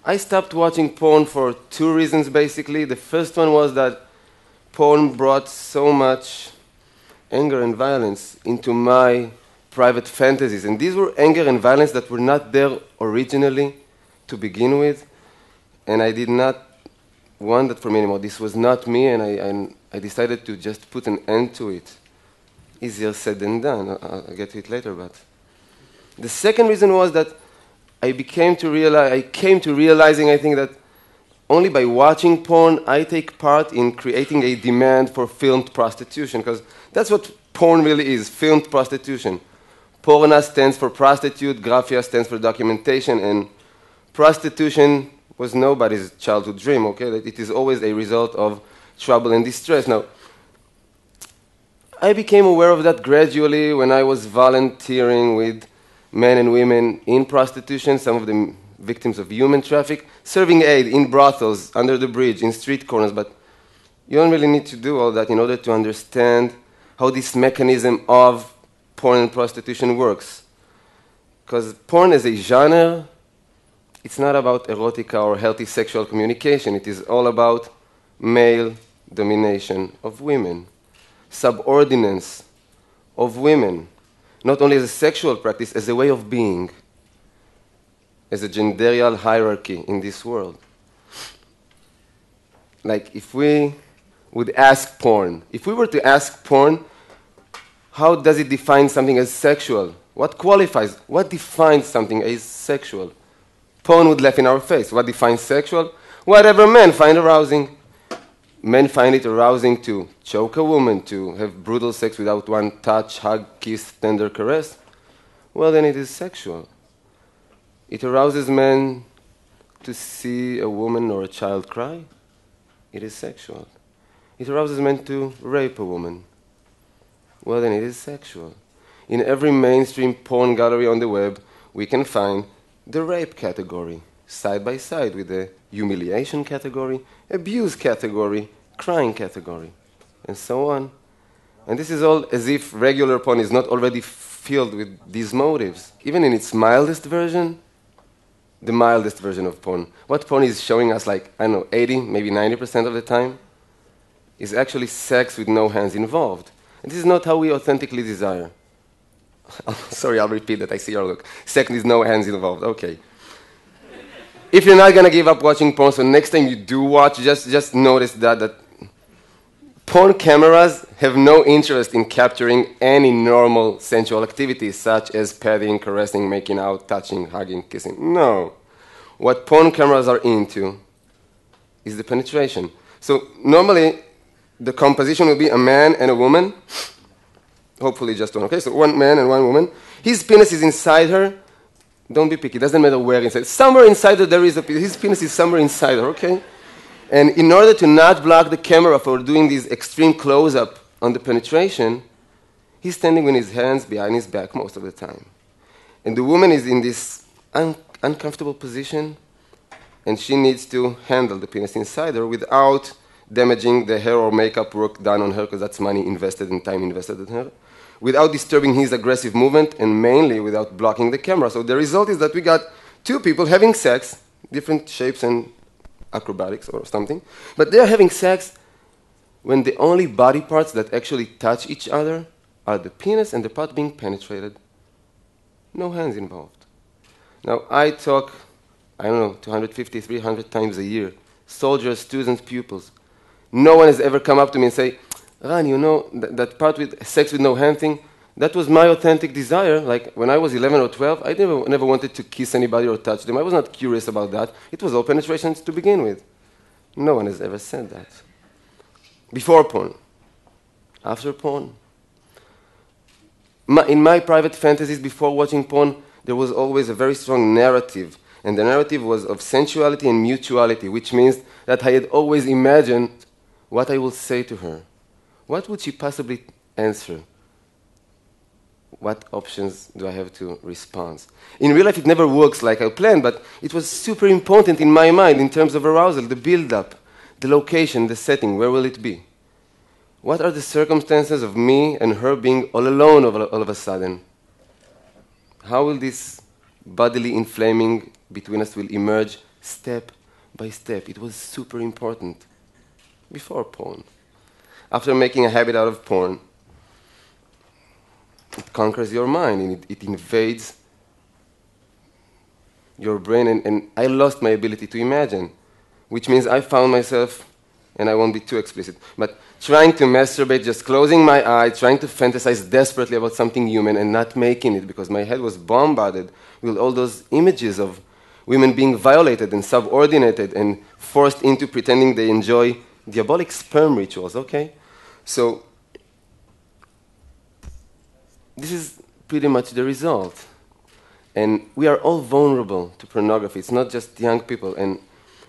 I stopped watching porn for two reasons, basically. The first one was that porn brought so much anger and violence into my private fantasies. And these were anger and violence that were not there originally to begin with. And I did not want that for me anymore. This was not me, and I decided to just put an end to it. Easier said than done. I'll get to it later, but... The second reason was that I came to realizing, I think, that only by watching porn, I take part in creating a demand for filmed prostitution, because that's what porn really is, filmed prostitution. Porna stands for prostitute, graphia stands for documentation, and prostitution was nobody's childhood dream, okay? That it is always a result of trouble and distress. Now, I became aware of that gradually when I was volunteering with men and women in prostitution, some of them victims of human traffic, serving aid in brothels, under the bridge, in street corners. But you don't really need to do all that in order to understand how this mechanism of porn and prostitution works. Because porn as a genre, it's not about erotica or healthy sexual communication. It is all about male domination of women, subordinance of women, not only as a sexual practice, as a way of being, as a genderial hierarchy in this world. Like if we would ask porn, if we were to ask porn, how does it define something as sexual? What qualifies, what defines something as sexual? Porn would laugh in our face. What defines sexual? Whatever men find arousing. Men find it arousing to choke a woman, to have brutal sex without one touch, hug, kiss, tender caress. Well, then it is sexual. It arouses men to see a woman or a child cry. It is sexual. It arouses men to rape a woman. Well, then it is sexual. In every mainstream porn gallery on the web, we can find the rape category, side by side with the humiliation category, abuse category, crying category, and so on. And this is all as if regular porn is not already filled with these motives. Even in its mildest version, the mildest version of porn, what porn is showing us, like, I don't know, 80, maybe 90% of the time, is actually sex with no hands involved. And this is not how we authentically desire. Sorry, I'll repeat that. I see your look. Sex with no hands involved. Okay. If you're not going to give up watching porn, so next time you do watch, just notice that porn cameras have no interest in capturing any normal sensual activities, such as petting, caressing, making out, touching, hugging, kissing. No. What porn cameras are into is the penetration. So normally, the composition will be a man and a woman. Hopefully just one, okay? So one man and one woman. His penis is inside her. Don't be picky. It doesn't matter where inside. Somewhere inside her there is a penis. His penis is somewhere inside her, okay? And in order to not block the camera for doing this extreme close-up on the penetration, he's standing with his hands behind his back most of the time. And the woman is in this uncomfortable position, and she needs to handle the penis inside her without damaging the hair or makeup work done on her, because that's money invested and time invested in her, without disturbing his aggressive movement, and mainly without blocking the camera. So the result is that we got two people having sex, different shapes and acrobatics or something, but they're having sex when the only body parts that actually touch each other are the penis and the part being penetrated. No hands involved. Now, I talk, I don't know, 250, 300 times a year. Soldiers, students, pupils. No one has ever come up to me and say, Ran, you know, that part with sex with no hand thing, that was my authentic desire. Like, when I was 11 or 12, I never wanted to kiss anybody or touch them. I was not curious about that. It was all penetrations to begin with. No one has ever said that. Before porn. After porn. In my private fantasies before watching porn, there was always a very strong narrative. And the narrative was of sensuality and mutuality, which means that I had always imagined what I will say to her. What would she possibly answer? What options do I have to respond? In real life, it never works like I planned, but it was super important in my mind in terms of arousal, the build-up, the location, the setting, where will it be? What are the circumstances of me and her being all alone all of a sudden? How will this bodily inflaming between us will emerge step by step. It was super important before porn. After making a habit out of porn, it conquers your mind and it invades your brain, and I lost my ability to imagine, which means I found myself, and I won't be too explicit, but trying to masturbate, just closing my eye, trying to fantasize desperately about something human and not making it because my head was bombarded with all those images of women being violated and subordinated and forced into pretending they enjoy diabolic sperm rituals, okay? So this is pretty much the result. And we are all vulnerable to pornography. It's not just young people. And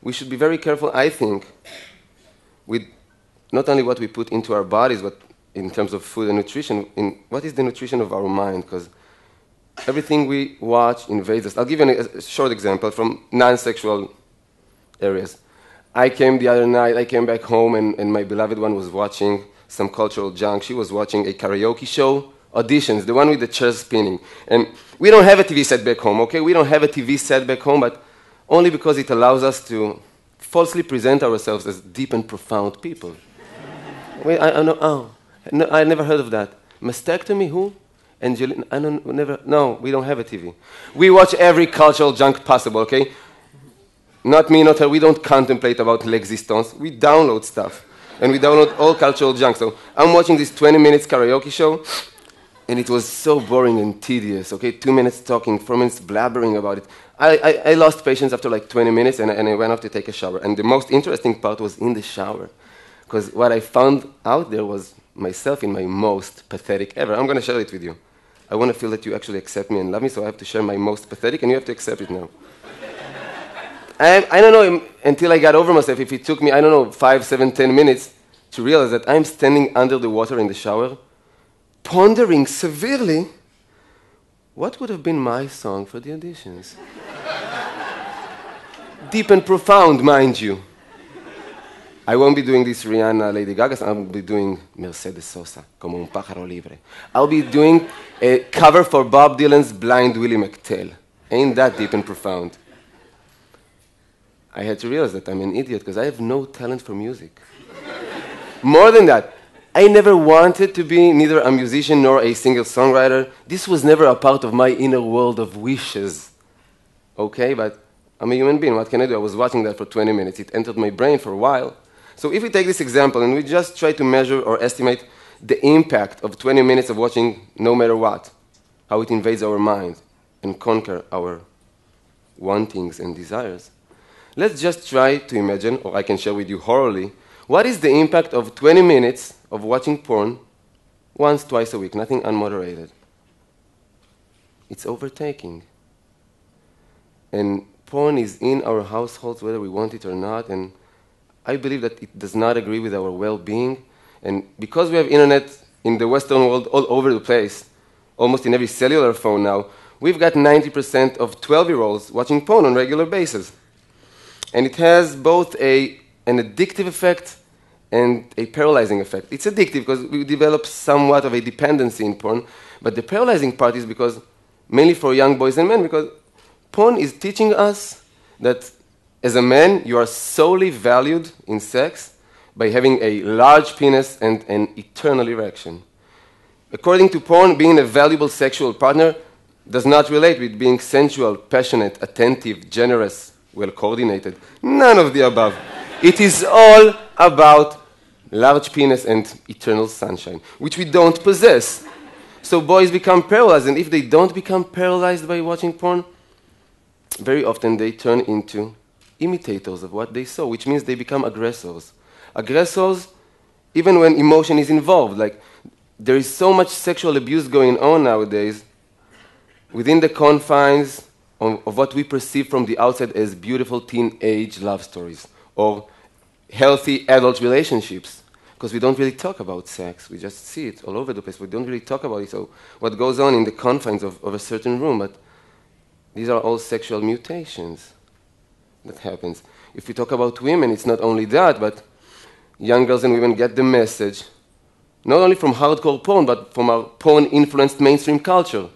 we should be very careful, I think, with not only what we put into our bodies, but in terms of food and nutrition, in what is the nutrition of our mind? Because everything we watch invades us. I'll give you a short example from non-sexual areas. I came back home, and my beloved one was watching some cultural junk. She was watching a karaoke show, auditions, the one with the chairs spinning. And we don't have a TV set back home, okay? We don't have a TV set back home, but only because it allows us to falsely present ourselves as deep and profound people. Wait, I know, no, I never heard of that. Mastectomy, who? Angelina, no, we don't have a TV. We watch every cultural junk possible, okay? Not me, not her, we don't contemplate about l'existence. We download stuff, and we download all cultural junk. So I'm watching this 20 minutes karaoke show, and it was so boring and tedious, okay? 2 minutes talking, 4 minutes blabbering about it. I lost patience after like 20 minutes, and I went off to take a shower. And the most interesting part was in the shower, because what I found out there was myself in my most pathetic ever. I'm going to share it with you. I want to feel that you actually accept me and love me, so I have to share my most pathetic, and you have to accept it now. I don't know until I got over myself if it took me, 5, 7, 10 minutes to realize that I'm standing under the water in the shower, pondering severely what would have been my song for the auditions. Deep and profound, mind you. I won't be doing this Rihanna, Lady Gaga, I'll be doing Mercedes Sosa, Como un pájaro libre. I'll be doing a cover for Bob Dylan's Blind Willie McTell. Ain't that deep and profound? I had to realize that I'm an idiot because I have no talent for music. More than that, I never wanted to be neither a musician nor a singer-songwriter. This was never a part of my inner world of wishes. Okay, but I'm a human being. What can I do? I was watching that for 20 minutes. It entered my brain for a while. So if we take this example and we just try to measure or estimate the impact of 20 minutes of watching no matter what, how it invades our mind and conquer our wantings and desires, let's just try to imagine, or I can share with you orally, what is the impact of 20 minutes of watching porn once, twice a week, nothing unmoderated. It's overtaking. And porn is in our households whether we want it or not, and I believe that it does not agree with our well-being. And because we have internet in the Western world all over the place, almost in every cellular phone now, we've got 90% of 12-year-olds watching porn on a regular basis. And it has both an addictive effect and a paralyzing effect. It's addictive because we develop somewhat of a dependency in porn, but the paralyzing part is because, mainly for young boys and men, because porn is teaching us that as a man, you are solely valued in sex by having a large penis and an eternal erection. According to porn, being a valuable sexual partner does not relate with being sensual, passionate, attentive, generous, well-coordinated. None of the above. It is all about large penis and eternal sunshine, which we don't possess. So boys become paralyzed, and if they don't become paralyzed by watching porn, very often they turn into imitators of what they saw, which means they become aggressors. Aggressors, even when emotion is involved. Like, there is so much sexual abuse going on nowadays within the confines of what we perceive from the outside as beautiful teenage love stories or healthy adult relationships, because we don't really talk about sex. We just see it all over the place. We don't really talk about it. So what goes on in the confines of a certain room, but these are all sexual mutations that happens. If we talk about women, it's not only that, but young girls and women get the message, not only from hardcore porn, but from our porn-influenced mainstream culture.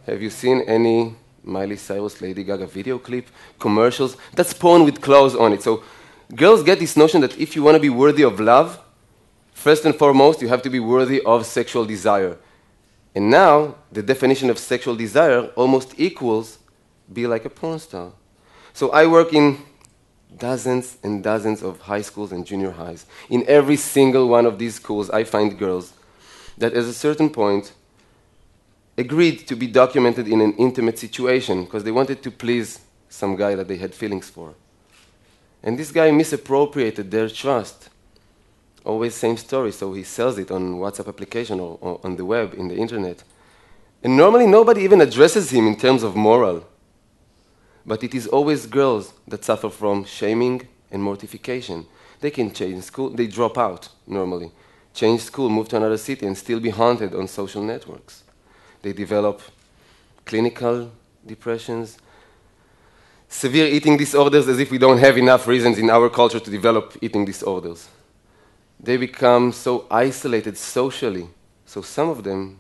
Have you seen any Miley Cyrus, Lady Gaga video clip, commercials. That's porn with clothes on it. So girls get this notion that if you want to be worthy of love, first and foremost, you have to be worthy of sexual desire. And now, the definition of sexual desire almost equals be like a porn star. So I work in dozens and dozens of high schools and junior highs. In every single one of these schools, I find girls that at a certain point agreed to be documented in an intimate situation because they wanted to please some guy that they had feelings for. And this guy misappropriated their trust. Always same story, so he sells it on WhatsApp application or on the web, in the internet. And normally nobody even addresses him in terms of moral. But it is always girls that suffer from shaming and mortification. They can change school, they drop out normally. Change school, move to another city, and still be haunted on social networks. They develop clinical depressions, severe eating disorders, as if we don't have enough reasons in our culture to develop eating disorders. They become so isolated socially. So some of them,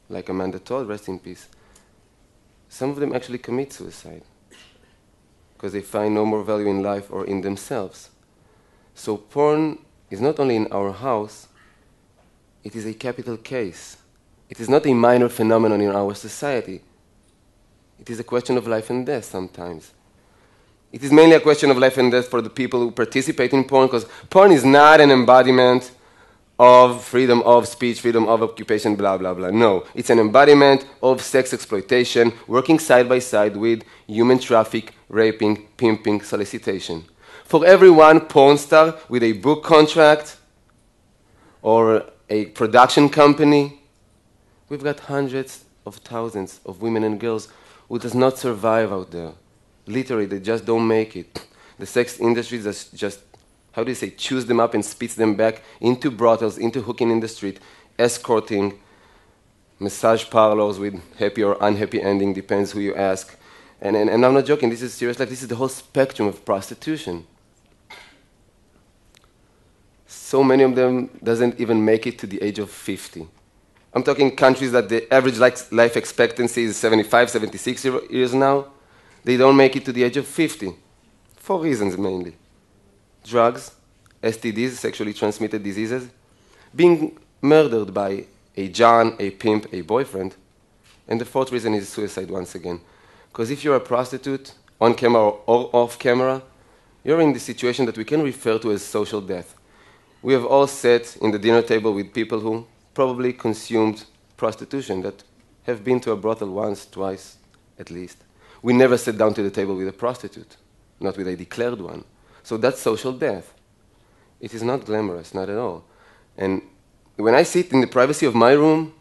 like Amanda Todd, rest in peace, some of them actually commit suicide because they find no more value in life or in themselves. So porn is not only in our house, it is a capital case. It is not a minor phenomenon in our society. It is a question of life and death sometimes. It is mainly a question of life and death for the people who participate in porn, because porn is not an embodiment of freedom of speech, freedom of occupation, blah, blah, blah. No, it's an embodiment of sex exploitation, working side by side with human traffic, raping, pimping, solicitation. For every one porn star with a book contract or a production company, we've got hundreds of thousands of women and girls who does not survive out there. Literally, they just don't make it. The sex industry just, how do you say, chews them up and spits them back into brothels, into hooking in the street, escorting, massage parlors with happy or unhappy ending, depends who you ask. And I'm not joking, this is serious life. This is the whole spectrum of prostitution. So many of them doesn't even make it to the age of 50. I'm talking countries that the average life expectancy is 75, 76 years now. They don't make it to the age of 50, for reasons mainly. Drugs, STDs, sexually transmitted diseases, being murdered by a John, a pimp, a boyfriend. And the fourth reason is suicide once again. Because if you're a prostitute, on camera or off camera, you're in the situation that we can refer to as social death. We have all sat in the dinner table with people who probably consumed prostitution, that have been to a brothel once, twice, at least. We never sat down to the table with a prostitute, not with a declared one. So that's social death. It is not glamorous, not at all. And when I sit in the privacy of my room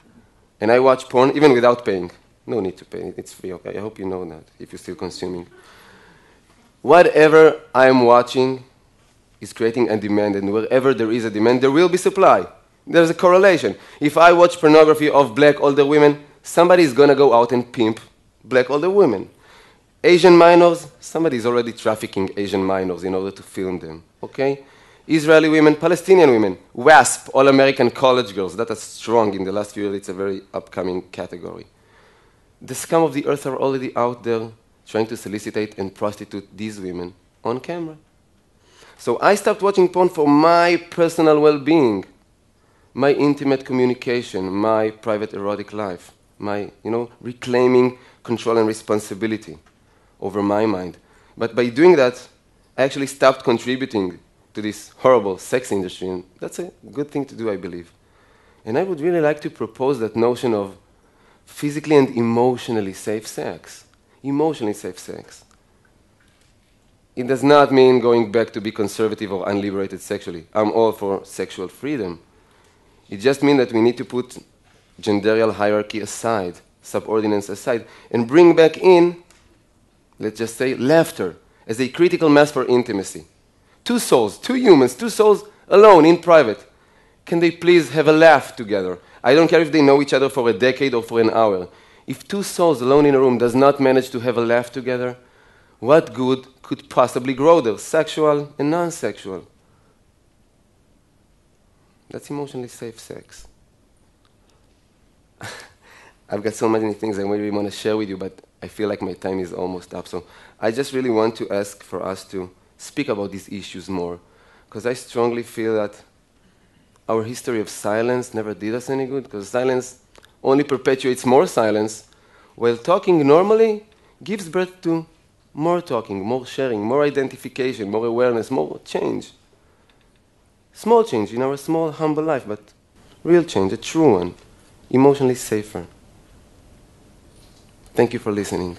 and I watch porn, even without paying, no need to pay, it's free, okay? I hope you know that, if you're still consuming. Whatever I'm watching is creating a demand, and wherever there is a demand, there will be supply. There's a correlation. If I watch pornography of black older women, somebody is going to go out and pimp black older women. Asian minors, somebody is already trafficking Asian minors in order to film them, okay? Israeli women, Palestinian women, WASP, all-American college girls, that is strong in the last few years, it's a very upcoming category. The scum of the earth are already out there trying to solicitate and prostitute these women on camera. So I stopped watching porn for my personal well-being, my intimate communication, my private erotic life, my, reclaiming control and responsibility over my mind. But by doing that, I actually stopped contributing to this horrible sex industry, and that's a good thing to do, I believe. And I would really like to propose that notion of physically and emotionally safe sex. Emotionally safe sex. It does not mean going back to be conservative or unliberated sexually. I'm all for sexual freedom. It just means that we need to put genderial hierarchy aside, subordinates aside, and bring back in, let's just say, laughter as a critical mass for intimacy. Two souls, two humans, two souls alone in private. Can they please have a laugh together? I don't care if they know each other for a decade or for an hour. If two souls alone in a room does not manage to have a laugh together, what good could possibly grow there, sexual and non-sexual? That's emotionally safe sex. I've got so many things I really want to share with you, but I feel like my time is almost up. So I just really want to ask for us to speak about these issues more, because I strongly feel that our history of silence never did us any good, because silence only perpetuates more silence, while talking normally gives birth to more talking, more sharing, more identification, more awareness, more change. Small change in our small, humble life, but real change, a true one, emotionally safer. Thank you for listening.